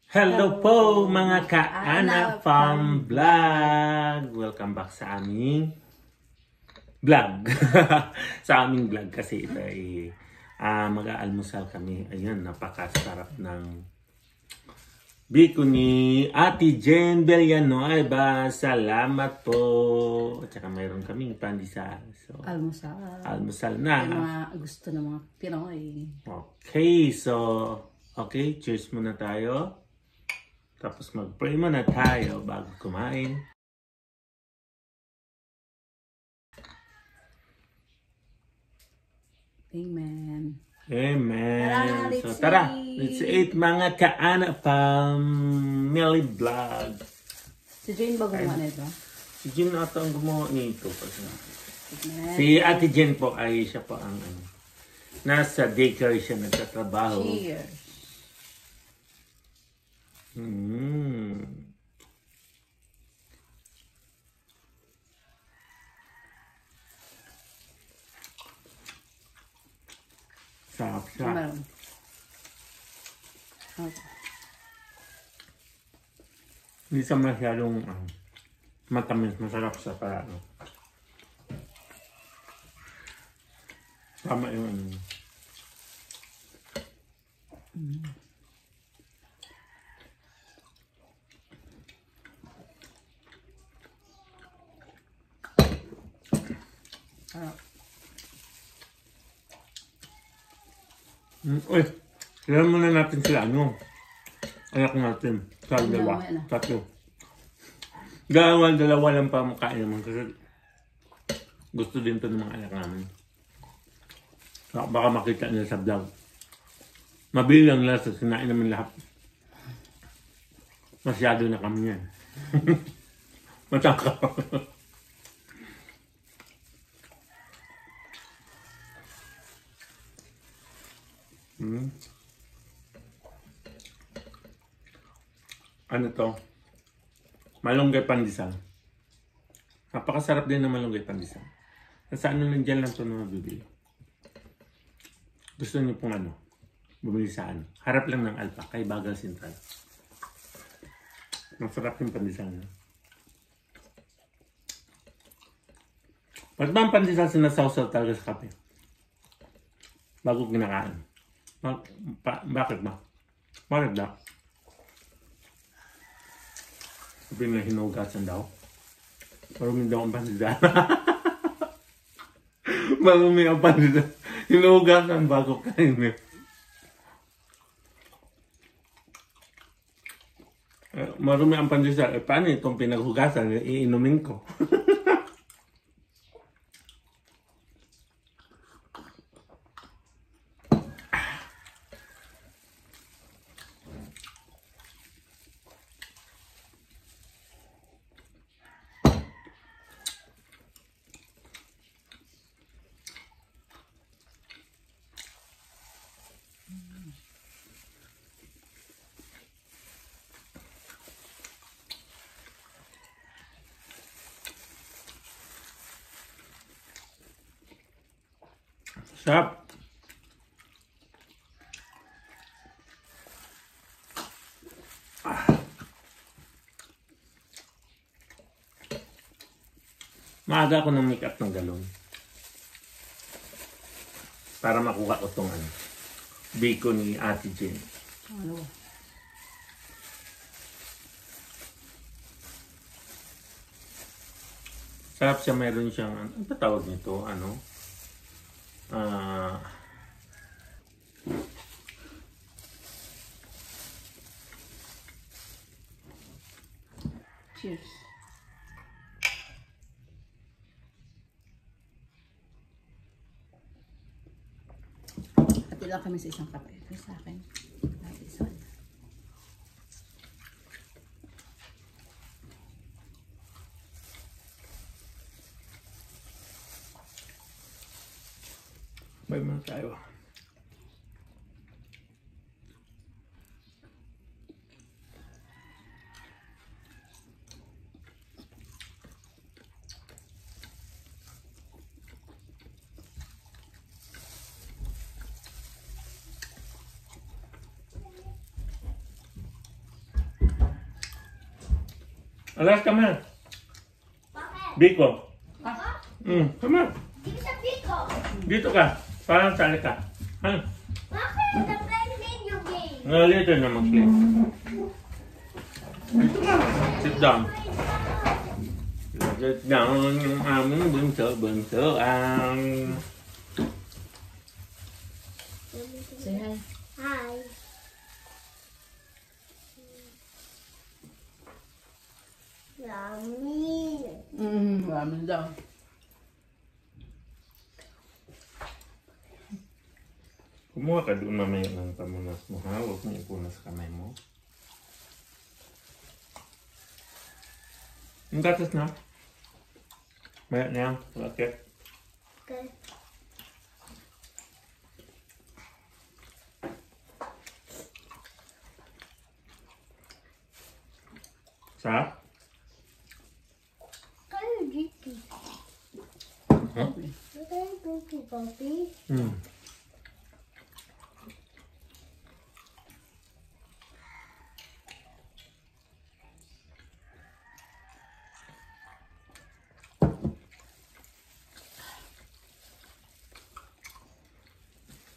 Hello po mga ka-Ana Farm Vlog! Welcome back sa aming vlog. Sa aming vlog kasi ito ay mag-aalmusal kami. Ayun, napakasarap ng biko ni Ate Jen Villanueva. Salamat po! At saka mayroon kaming pandesal. So, almusal na. Yung mga gusto ng mga Pinoy. Okay, okay, cheers muna tayo. Tapos mag-pray muna tayo bago kumain. Amen. Amen. Tara, let's eat mga ka-Ana Family Vlog. Si Jane ba gumawa nito? Si Jen ata ang gumawa nito. Si Ate Jen po ay siya po ang nasa daycare siya nagtatrabaho. Cheers. Sarap siya. Okay. Hindi siya masyadong matamis. Masarap siya para tama yung Uy, kailan muna natin sila anak natin. Sa dalawa. Tatlo. Dalawa lang pa makain naman kasi gusto din to ng mga anak namin. Baka makita nila sa vlog. Mabili lang nila sa sinain namin lahat. Masyado na kami yan. Matangka. Ano to? Malunggay pandesal. Napakasarap din ng malunggay pandesal. Sa ano lang dyan lang ito na mabibili. Gusto niyo pong bumili sa harap lang ng Alpa, kay Bagal Central. Masarap yung pandesal na. Ba't ba ang pandesal sinasawsaw talaga sa kape? Bago kinakain. Bakit ba? Bakit ba? Sabi na hinugasan daw. Marumi daw ang pandesal. Marumi ang pandesal. Hinugasan bago kain. Marumi ang pandesal. Paano itong pinaghugasan? Iinumin ko. Sarap. Maaga ako ng make-up ng galon. Para makuha ko itong bacon ni Ate Jen. Sarap siya, meron siyang, ano ba tawag nito? Cheers. Pati lang kami sa isang kape. Ito sa akin. Isa. May mga tayo. Alas, come on. Bakit? Biko. Bakit? Come on. Hindi sa Biko. Dito ka. Parang sali ka. Ha? Bakit? Na-play video game. Nalito na mag-play. Dito ka. Sit down. Sit down yung aming bunso. Say hi. Hi. Yummy. Ramen daw. Kumuha ka doon mamaya ng pamunas mo, ha? Huwag mo ipunas sa kamay mo. Ang gatas na. Maya na yan. Bakit? Okay. Sarap? Kayo dito. Huh? Kayo dito, papi.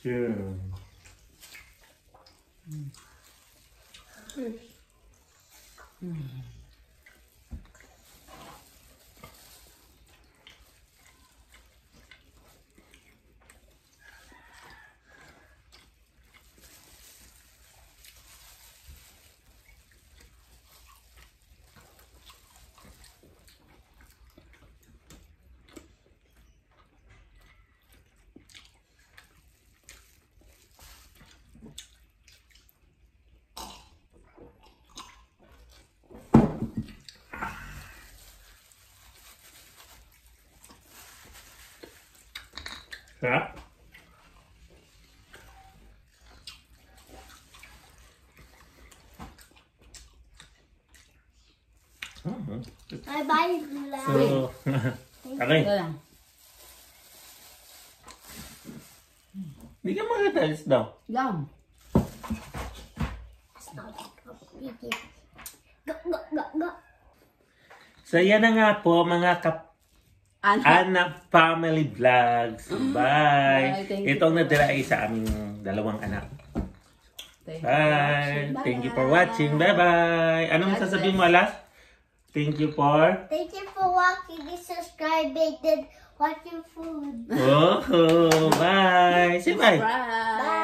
Yeah. Sarap? Bye-bye, vlog. So, okay. Ito lang. Hindi ka magatalis daw. Yum. Go. So, yan na nga po mga Anak Family Vlogs. Bye! Bye, thank you. Itong natira ay sa aming dalawang anak. Thank you. Bye! Thank you for watching. Bye-bye! Anong God sasabihin mo, Alas? Thank you for... Thank you for watching this subscribing and watching food. Oh, bye! Say bye! Bye.